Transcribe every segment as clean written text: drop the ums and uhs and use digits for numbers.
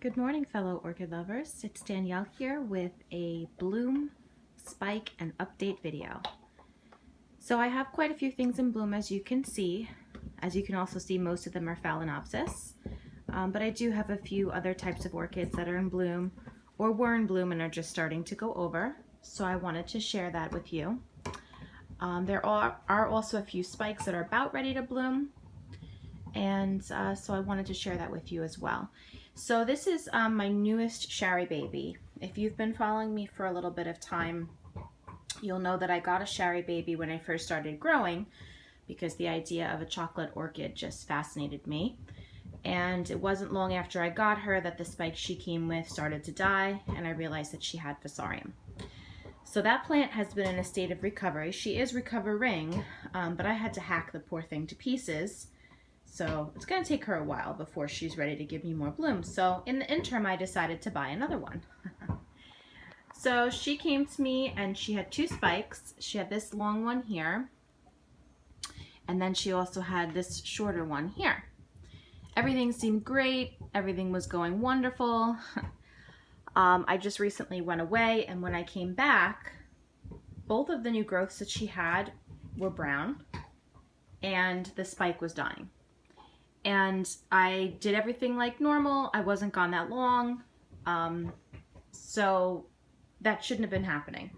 Good morning, fellow orchid lovers. It's Danielle here with a bloom, spike, and update video. So I have quite a few things in bloom, as you can see. As you can also see, most of them are Phalaenopsis. But I do have a few other types of orchids that are in bloom or were in bloom and are just starting to go over. So I wanted to share that with you. There are also a few spikes that are about ready to bloom. And so I wanted to share that with you as well. So this is my newest Shari baby. If you've been following me for a little bit of time, you'll know that I got a Shari baby when I first started growing because the idea of a chocolate orchid just fascinated me. And it wasn't long after I got her that the spike she came with started to die, and I realized that she had Fusarium. So that plant has been in a state of recovery. She is recovering, but I had to hack the poor thing to pieces. So it's going to take her a while before she's ready to give me more blooms. So in the interim, I decided to buy another one. So she came to me and she had two spikes. She had this long one here, and then she also had this shorter one here. Everything seemed great. Everything was going wonderful. I just recently went away, and when I came back, both of the new growths that she had were brown, and the spike was dying. And I did everything like normal. I wasn't gone that long. So that shouldn't have been happening.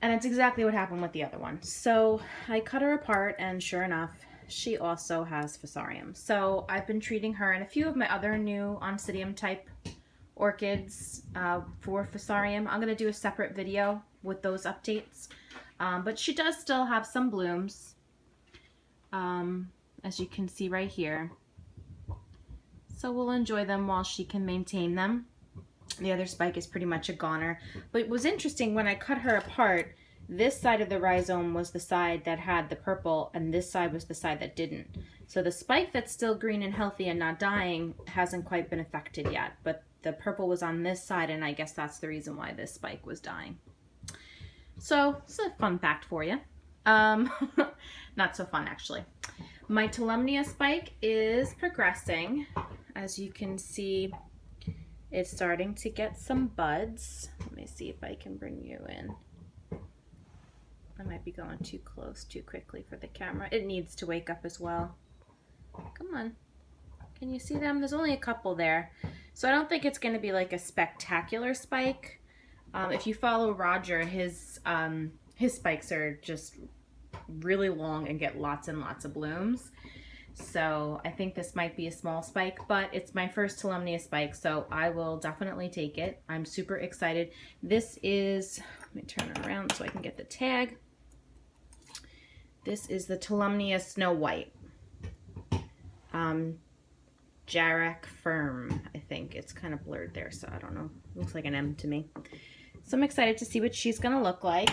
And it's exactly what happened with the other one. So I cut her apart, and sure enough, she also has Fusarium. So I've been treating her and a few of my other new Oncidium type orchids for Fusarium. I'm going to do a separate video with those updates. But she does still have some blooms. As you can see right here. So we'll enjoy them while she can maintain them. The other spike is pretty much a goner. But it was interesting, when I cut her apart, this side of the rhizome was the side that had the purple, and this side was the side that didn't. So the spike that's still green and healthy and not dying hasn't quite been affected yet, but the purple was on this side, and I guess that's the reason why this spike was dying. So it's a fun fact for you. Not so fun, actually. My Cattleya spike is progressing. As you can see, it's starting to get some buds. Let me see if I can bring you in. I might be going too close too quickly for the camera. It needs to wake up as well. Come on. Can you see them? There's only a couple there. So I don't think it's going to be like a spectacular spike. If you follow Roger, his spikes are just really long and get lots and lots of blooms. So I think this might be a small spike, but it's my first Cattleya spike, so I will definitely take it. I'm super excited. This is, let me turn it around so I can get the tag. This is the Cattleya Snow White. Jarrack Firm, I think. It's kind of blurred there, so I don't know. Looks like an M to me. So I'm excited to see what she's going to look like.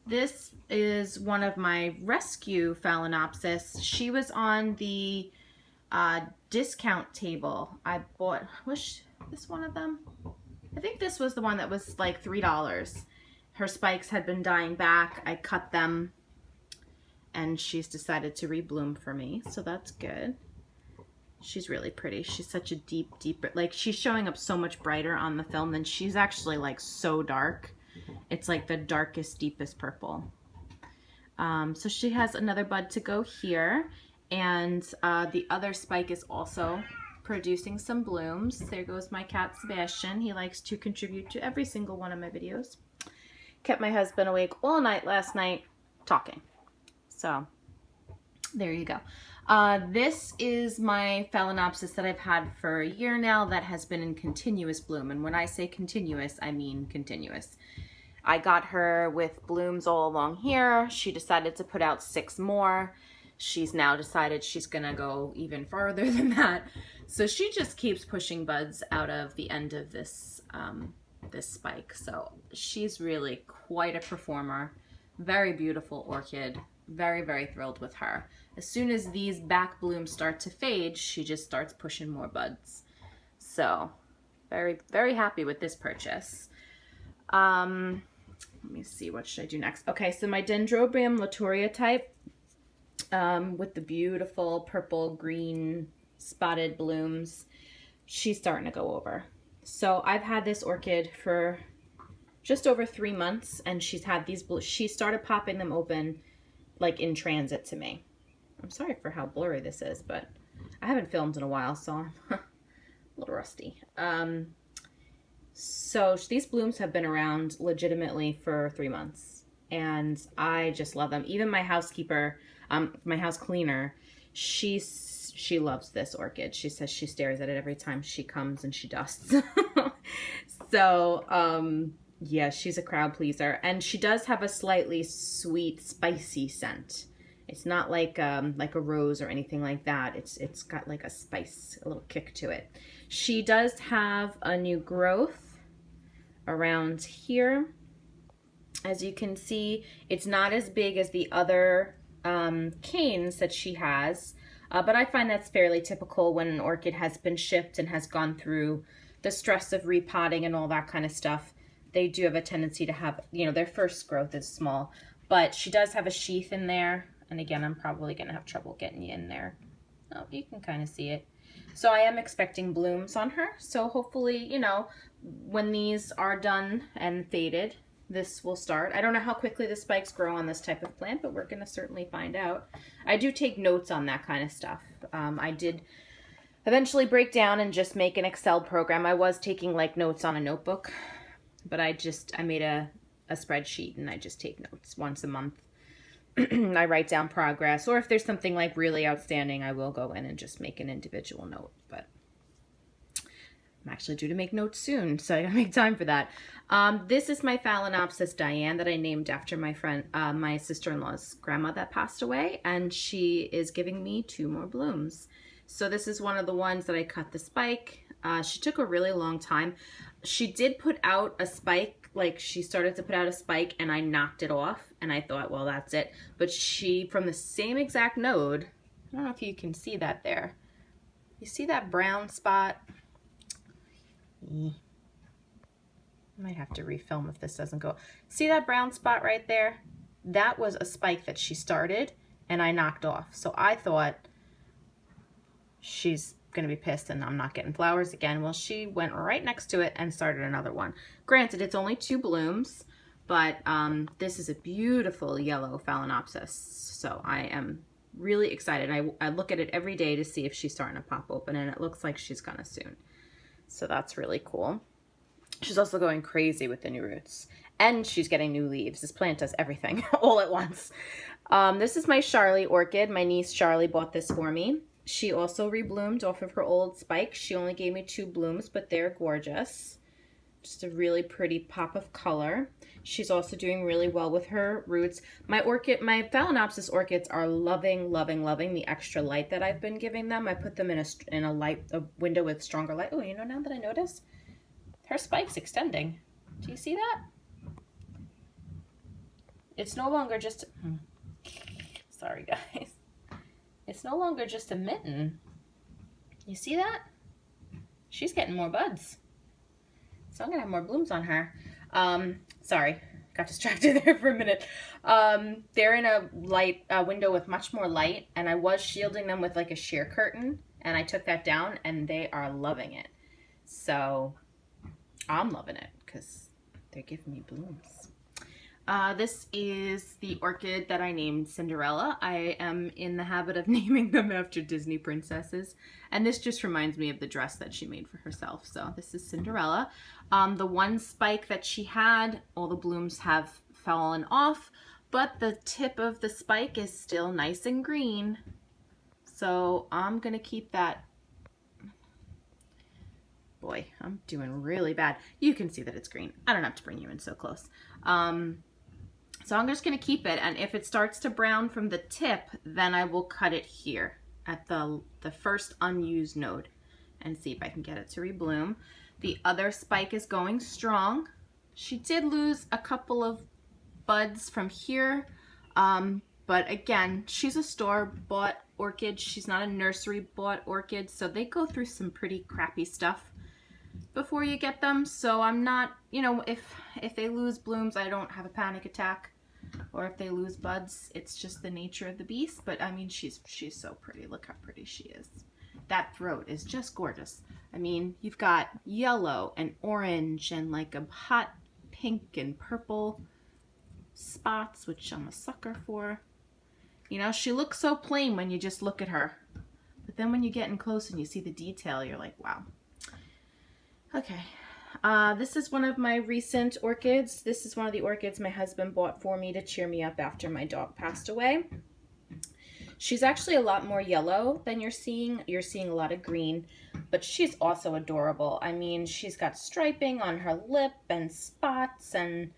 This is one of my rescue Phalaenopsis. She was on the discount table. I bought, was this one of them? I think this was the one that was like $3. Her spikes had been dying back. I cut them, and she's decided to rebloom for me, so that's good. She's really pretty. She's such a deep, like she's showing up so much brighter on the film than she's actually like so dark. It's like the darkest, deepest purple. So she has another bud to go here, and the other spike is also producing some blooms. There goes my cat Sebastian. He likes to contribute to every single one of my videos. Kept my husband awake all night last night talking. So there you go. This is my Phalaenopsis that I've had for a year now that has been in continuous bloom. And when I say continuous, I mean continuous. I got her with blooms all along here. She decided to put out 6 more. She's now decided she's gonna go even farther than that. So she just keeps pushing buds out of the end of this, this spike. So she's really quite a performer. Very beautiful orchid. Very, very thrilled with her. As soon as these back blooms start to fade, she just starts pushing more buds. So very, very happy with this purchase. Let me see, what should I do next? Okay, so my Dendrobium Latoria type with the beautiful purple green spotted blooms, she's starting to go over. So I've had this orchid for just over 3 months, and she's had these she started popping them open like in transit to me. I'm sorry for how blurry this is, but I haven't filmed in a while, so I'm a little rusty. So these blooms have been around legitimately for 3 months, and I just love them. Even my housekeeper, my house cleaner, she loves this orchid. She says she stares at it every time she comes and she dusts. So yeah, she's a crowd pleaser, and she does have a slightly sweet, spicy scent. It's not like a rose or anything like that. It's got like a spice, a little kick to it. She does have a new growth around here. As you can see, it's not as big as the other canes that she has, but I find that's fairly typical when an orchid has been shipped and has gone through the stress of repotting and all that kind of stuff. They do have a tendency to have, you know, their first growth is small, but she does have a sheath in there. And again, I'm probably going to have trouble getting you in there. Oh, you can kind of see it. So I am expecting blooms on her. So hopefully, you know, when these are done and faded, this will start. I don't know how quickly the spikes grow on this type of plant, but we're going to certainly find out. I do take notes on that kind of stuff. I did eventually break down and just make an Excel program. I was taking like notes on a notebook, but I made a spreadsheet and I just take notes once a month. I write down progress, or if there's something like really outstanding, I will go in and just make an individual note, but I'm actually due to make notes soon, so I gotta make time for that. This is my Phalaenopsis Diane that I named after my friend, my sister-in-law's grandma that passed away, and she is giving me 2 more blooms. So this is one of the ones that I cut the spike. She took a really long time. She did put out a spike, like she started to put out a spike and I knocked it off and I thought, well, that's it. But she, from the same exact node, I don't know if you can see that there. You see that brown spot? I might have to refilm if this doesn't go. See that brown spot right there? That was a spike that she started and I knocked off. So I thought, she's gonna be pissed and I'm not getting flowers again. Well, she went right next to it and started another one. Granted, it's only 2 blooms, but this is a beautiful yellow Phalaenopsis. So I am really excited. I look at it every day to see if she's starting to pop open, and it looks like she's gonna soon. So that's really cool. She's also going crazy with the new roots, and she's getting new leaves. This plant does everything all at once. This is my Charlie orchid. My niece Charlie bought this for me. She also rebloomed off of her old spike. She only gave me 2 blooms, but they're gorgeous. Just a really pretty pop of color. She's also doing really well with her roots. My Phalaenopsis orchids are loving the extra light that I've been giving them. I put them in a window with stronger light. Oh, you know, now that I notice, her spike's extending. Do you see that? It's no longer just, sorry guys. It's no longer just a mitten. You see that? She's getting more buds. So I'm gonna have more blooms on her. Sorry, got distracted there for a minute. They're in a light window with much more light, and I was shielding them with like a sheer curtain, and I took that down, and they are loving it. So I'm loving it because they're giving me blooms. This is the orchid that I named Cinderella. I am in the habit of naming them after Disney princesses, and this just reminds me of the dress that she made for herself. So this is Cinderella. The one spike that she had, all the blooms have fallen off, but the tip of the spike is still nice and green. So I'm gonna keep that. Boy, I'm doing really bad. You can see that it's green. I don't have to bring you in so close. So I'm just going to keep it, and if it starts to brown from the tip, then I will cut it here at the first unused node and see if I can get it to rebloom. The other spike is going strong. She did lose a couple of buds from here, but again, she's a store-bought orchid. She's not a nursery-bought orchid, so they go through some pretty crappy stuff before you get them. So I'm not, you know, if they lose blooms, I don't have a panic attack, or if they lose buds, it's just the nature of the beast. But I mean, she's so pretty. Look how pretty she is. that throat is just gorgeous. I mean, you've got yellow and orange and like a hot pink and purple spots, which I'm a sucker for. You know, she looks so plain when you just look at her. But then when you get in close and you see the detail, you're like, wow. Okay. This is one of my recent orchids. This is one of the orchids my husband bought for me to cheer me up after my dog passed away. She's actually a lot more yellow than you're seeing. You're seeing a lot of green, but she's also adorable. I mean, she's got striping on her lip and spots and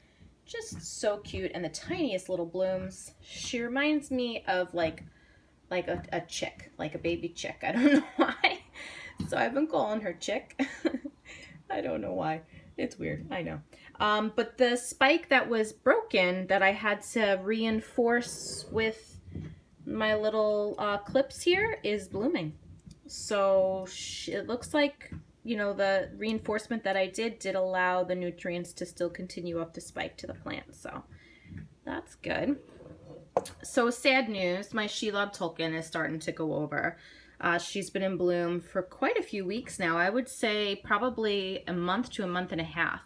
just so cute, and the tiniest little blooms. She reminds me of like a chick, like a baby chick. I don't know why. So I've been calling her Chick. I don't know why. It's weird, I know. But the spike that was broken that I had to reinforce with my little clips here is blooming. So it looks like, you know, the reinforcement that I did allow the nutrients to still continue up the spike to the plant. So that's good. So sad news, my Shelob Tolkien is starting to go over. She's been in bloom for quite a few weeks now. I would say probably a month to a month and a half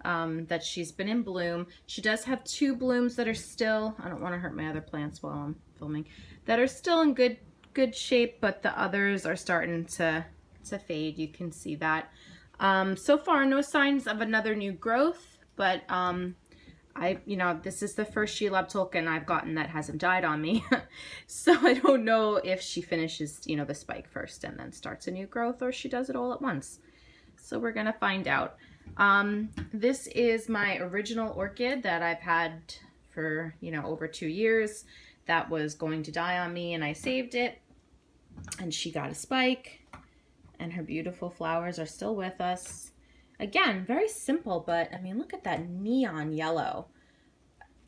that she's been in bloom. She does have 2 blooms that are still, I don't want to hurt my other plants while I'm filming, that are still in good shape, but the others are starting to fade. You can see that. So far, no signs of another new growth, but you know, this is the first Shelob Tolkien I've gotten that hasn't died on me. So I don't know if she finishes, you know, the spike first and then starts a new growth, or she does it all at once. So we're gonna find out. This is my original orchid that I've had for, you know, over 2 years. That was going to die on me, and I saved it, and she got a spike, and her beautiful flowers are still with us. Again, very simple, but I mean, look at that neon yellow.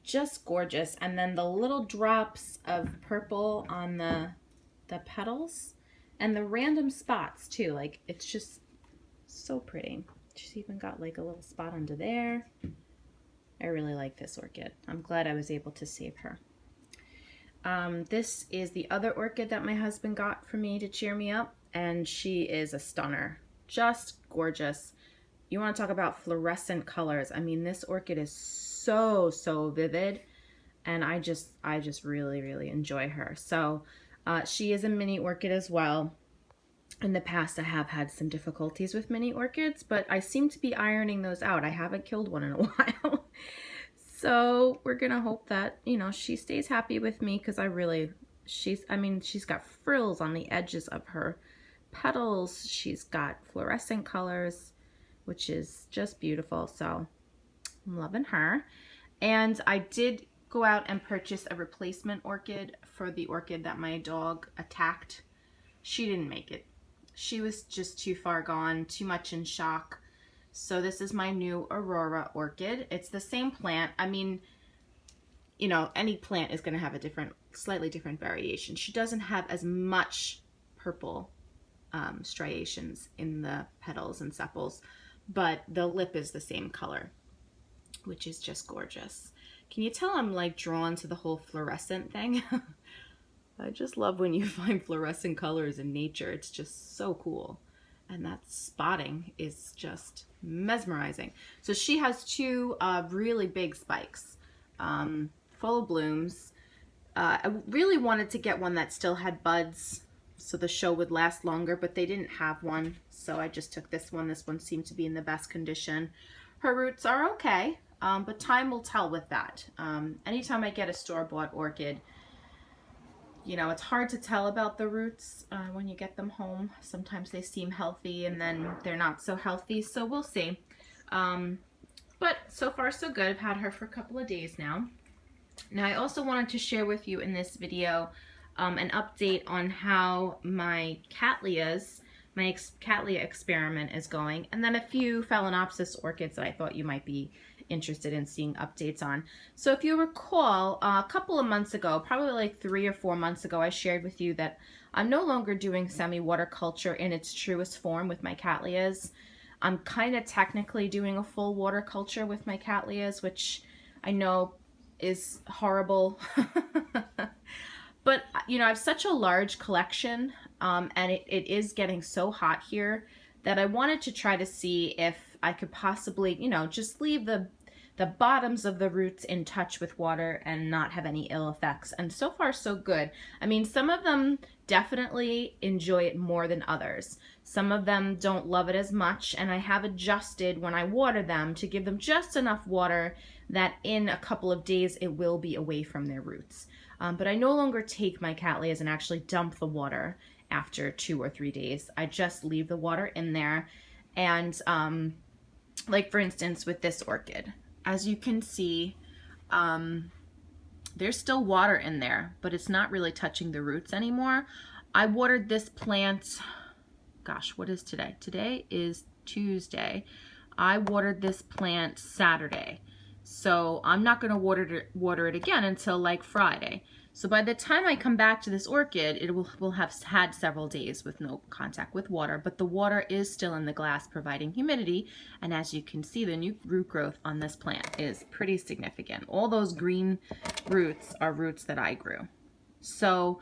Just gorgeous. And then the little drops of purple on the petals, and the random spots too. Like, it's just so pretty. She's even got like a little spot under there. I really like this orchid. I'm glad I was able to save her. This is the other orchid that my husband got for me to cheer me up, and she is a stunner. Just gorgeous. You want to talk about fluorescent colors. I mean, this orchid is so vivid, and I just really enjoy her. So she is a mini orchid as well. In the past, I have had some difficulties with mini orchids, but I seem to be ironing those out. I haven't killed one in a while. So we're gonna hope that, you know, she stays happy with me, because I mean, she's got frills on the edges of her petals. She's got fluorescent colors, which is just beautiful. So I'm loving her. And I did go out and purchase a replacement orchid for the orchid that my dog attacked. She didn't make it. She was just too far gone, too much in shock. So this is my new Aurora orchid. It's the same plant. I mean, you know, any plant is going to have a slightly different variation. She doesn't have as much purple striations in the petals and sepals, but the lip is the same color, which is just gorgeous. Can you tell I'm like drawn to the whole fluorescent thing? I just love when you find fluorescent colors in nature. It's just so cool. And that spotting is just mesmerizing. So she has 2 really big spikes, full of blooms. I really wanted to get one that still had buds so the show would last longer, but they didn't have one. So I just took this one. This one seemed to be in the best condition. Her roots are okay, but time will tell with that. Anytime I get a store-bought orchid, you know, it's hard to tell about the roots when you get them home. Sometimes they seem healthy and then they're not so healthy, so we'll see. But so far so good. I've had her for a couple of days now. Now I also wanted to share with you in this video an update on how my Cattleyas, my Cattleya experiment is going, and then a few Phalaenopsis orchids that I thought you might be interested in seeing updates on. So if you recall, a couple of months ago, probably like 3 or 4 months ago, I shared with you that I'm no longer doing semi-water culture in its truest form with my Cattleyas. I'm kind of technically doing a full water culture with my Cattleyas, which I know is horrible. But, you know, I have such a large collection and it is getting so hot here that I wanted to try to see if I could possibly, you know, just leave the bottoms of the roots in touch with water and not have any ill effects. And so far, so good. I mean, some of them definitely enjoy it more than others. Some of them don't love it as much, and I have adjusted when I water them to give them just enough water that in a couple of days it will be away from their roots. But I no longer take my Cattleyas and actually dump the water after 2 or 3 days. I just leave the water in there. And like for instance with this orchid, as you can see, there's still water in there, but it's not really touching the roots anymore. I watered this plant, gosh, what is today? Today is Tuesday. I watered this plant Saturday. So I'm not going to water it again until like Friday. So by the time I come back to this orchid, it will have had several days with no contact with water, but the water is still in the glass providing humidity. And as you can see, the new root growth on this plant is pretty significant. All those green roots are roots that I grew. So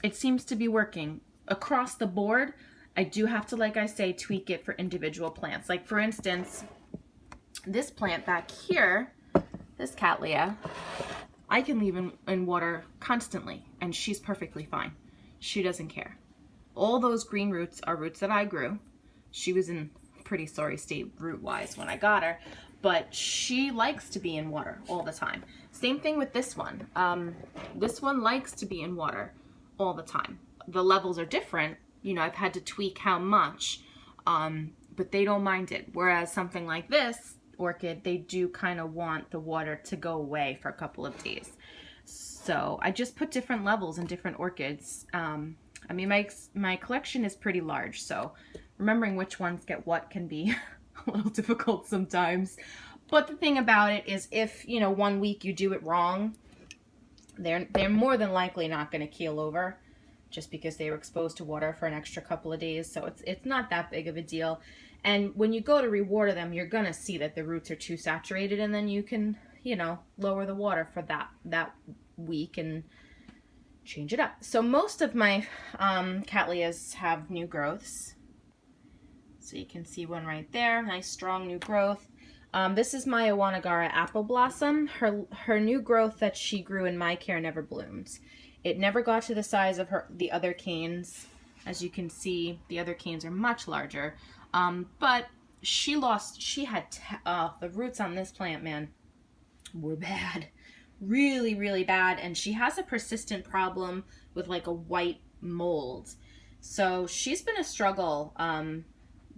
it seems to be working across the board. I do have to, like I say, tweak it for individual plants. Like for instance, this plant back here, this Cattleya, I can leave in water constantly and she's perfectly fine. She doesn't care. All those green roots are roots that I grew. She was in a pretty sorry state root-wise when I got her, but she likes to be in water all the time. Same thing with this one. This one likes to be in water all the time. The levels are different. You know, I've had to tweak how much, but they don't mind it. Whereas something like this orchid, they do kind of want the water to go away for a couple of days. So I just put different levels in different orchids. I mean, my collection is pretty large, so remembering which ones get what can be a little difficult sometimes. But the thing about it is, if, you know, one week you do it wrong, they're more than likely not going to keel over just because they were exposed to water for an extra couple of days. So it's not that big of a deal. And when you go to rewater them, you're going to see that the roots are too saturated, and then you can, you know, lower the water for that week and change it up. So most of my Cattleyas have new growths. So you can see one right there, nice strong new growth. This is my Iwanagara apple blossom. Her new growth that she grew in my care never bloomed. It never got to the size of the other canes. As you can see, the other canes are much larger. But she had the roots on this plant, man, were bad. Really, really bad. And she has a persistent problem with like a white mold. So she's been a struggle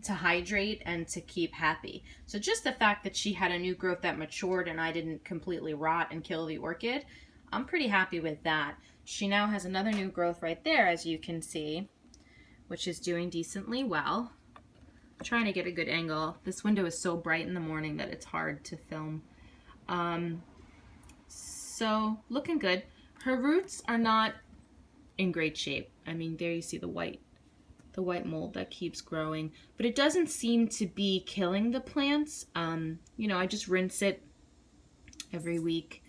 to hydrate and to keep happy. So just the fact that she had a new growth that matured and I didn't completely rot and kill the orchid, I'm pretty happy with that. She now has another new growth right there, as you can see, which is doing decently well. I'm trying to get a good angle. This window is so bright in the morning that it's hard to film. So looking good. Her roots are not in great shape. I mean, there you see the white mold that keeps growing, but it doesn't seem to be killing the plants. You know, I just rinse it every week,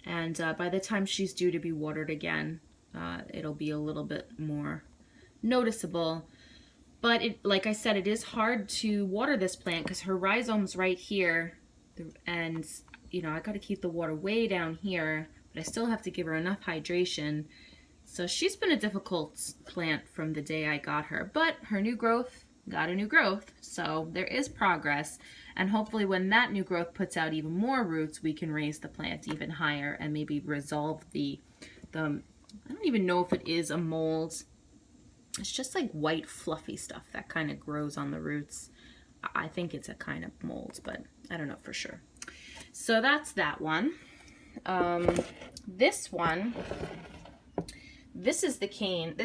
and by the time she's due to be watered again, it'll be a little bit more noticeable. But like I said, it is hard to water this plant because her rhizome's right here, and you know, I got to keep the water way down here, but I still have to give her enough hydration. So she's been a difficult plant from the day I got her, but her new growth got a new growth, so there is progress. And hopefully when that new growth puts out even more roots, we can raise the plant even higher and maybe resolve the I don't even know if it is a mold. It's just like white fluffy stuff that kind of grows on the roots. I think it's a kind of mold, but I don't know for sure. So that's that one. This one, this is the cane.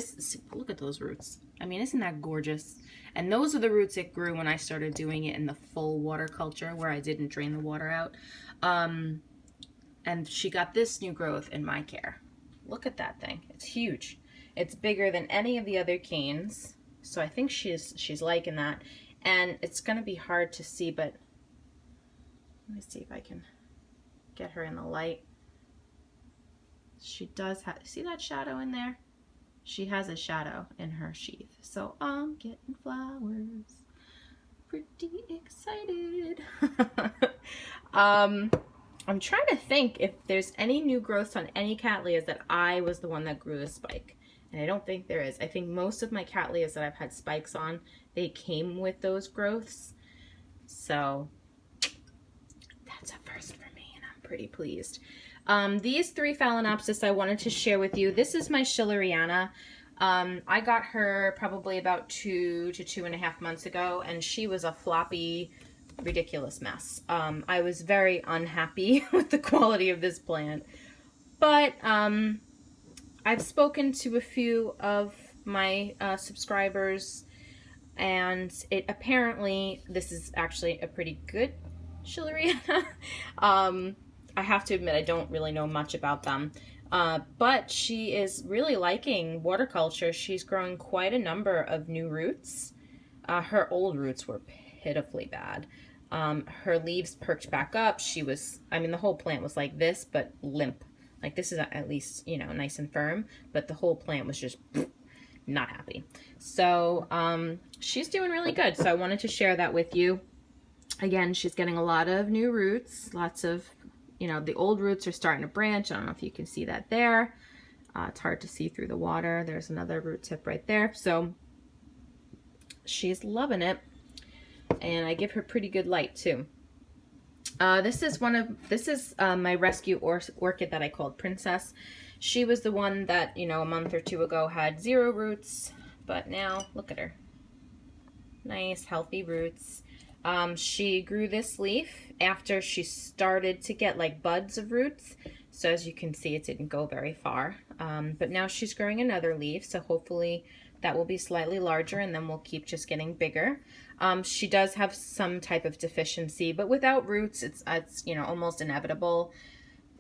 Look at those roots. I mean, isn't that gorgeous? And those are the roots it grew when I started doing it in the full water culture where I didn't drain the water out. And she got this new growth in my care. Look at that thing. It's huge. It's bigger than any of the other canes. So I think she's liking that. And it's going to be hard to see, but let me see if I can get her in the light. She does have, see that shadow in there? she has a shadow in her sheath. So I'm getting flowers. Pretty excited. I'm trying to think if there's any new growths on any Cattleyas that I was the one that grew the spike. And I don't think there is. I think most of my Cattleyas that I've had spikes on, they came with those growths. So that's a first for me, and I'm pretty pleased. These 3 Phalaenopsis I wanted to share with you. This is my Schilleriana. I got her probably about 2 to 2.5 months ago, and she was a floppy, ridiculous mess. I was very unhappy with the quality of this plant, but I've spoken to a few of my subscribers, and apparently this is actually a pretty good Schilleriana. I have to admit I don't really know much about them, but she is really liking water culture. She's growing quite a number of new roots. Her old roots were pitifully bad. Her leaves perked back up. The whole plant was like this, but limp. Like this is at least, nice and firm, but the whole plant was just not happy. So she's doing really good. So I wanted to share that with you. Again, she's getting a lot of new roots, lots of, the old roots are starting to branch. I don't know if you can see that there. It's hard to see through the water. There's another root tip right there. So she's loving it. And I give her pretty good light too. This is my rescue orchid that I called Princess. She was the one that, a month or 2 ago had 0 roots, but now look at her. Nice, healthy roots. She grew this leaf after she started to get like buds of roots. So as you can see, it didn't go very far. But now she's growing another leaf. So hopefully that will be slightly larger, and then we'll keep just getting bigger. She does have some type of deficiency, but without roots, it's almost inevitable.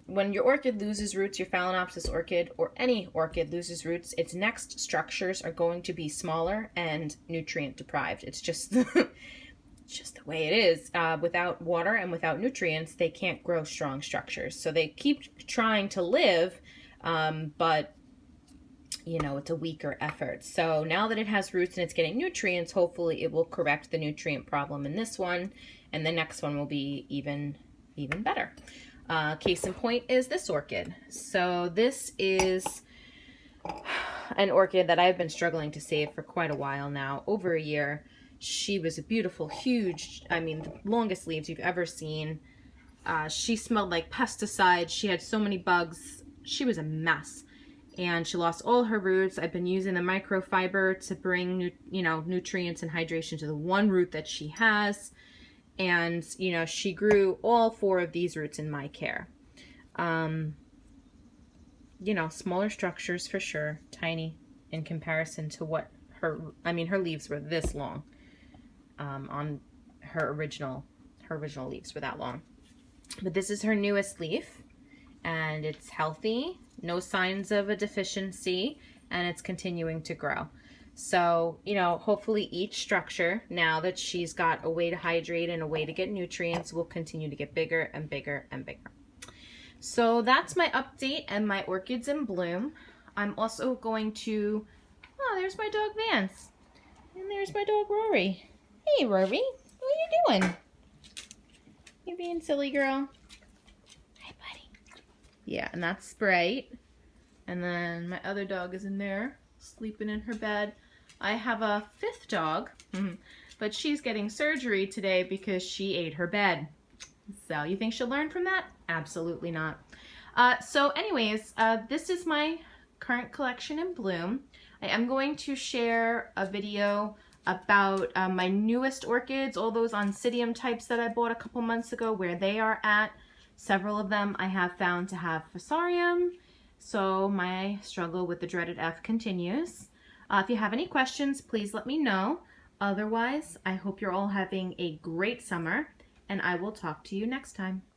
When your orchid loses roots, your Phalaenopsis orchid or any orchid loses roots, its next structures are going to be smaller and nutrient deprived. It's just it's just the way it is. Without water and without nutrients, they can't grow strong structures. So they keep trying to live, but it's a weaker effort. So now that it has roots and it's getting nutrients, hopefully it will correct the nutrient problem in this one, and the next one will be even better. Case in point is this orchid. So this is an orchid that I've been struggling to save for quite a while now, over a year. She was a beautiful, huge, the longest leaves you've ever seen. She smelled like pesticides. She had so many bugs. She was a mess. And she lost all her roots. I've been using the microfiber to bring, nutrients and hydration to the one root that she has. And, she grew all 4 of these roots in my care. Smaller structures for sure, tiny in comparison to what her leaves were this long. On her original leaves were that long. But this is her newest leaf, and it's healthy, no signs of a deficiency, and it's continuing to grow. So, hopefully each structure, now that she's got a way to hydrate and a way to get nutrients, will continue to get bigger and bigger and bigger. So that's my update and my orchids in bloom. I'm also going to, there's my dog Vance. And there's my dog Rory. Hey Rory, what are you doing? You being silly girl? Hi buddy. Yeah, and that's Sprite. And then my other dog is in there, sleeping in her bed. I have a 5th dog, but she's getting surgery today because she ate her bed. So you think she'll learn from that? Absolutely not. So anyways, this is my current collection in bloom. I am going to share a video about my newest orchids, all those Oncidium types that I bought a couple months ago, where they are at. Several of them I have found to have fusarium, so my struggle with the dreaded F continues. If you have any questions, please let me know. Otherwise, I hope you're all having a great summer, and I will talk to you next time.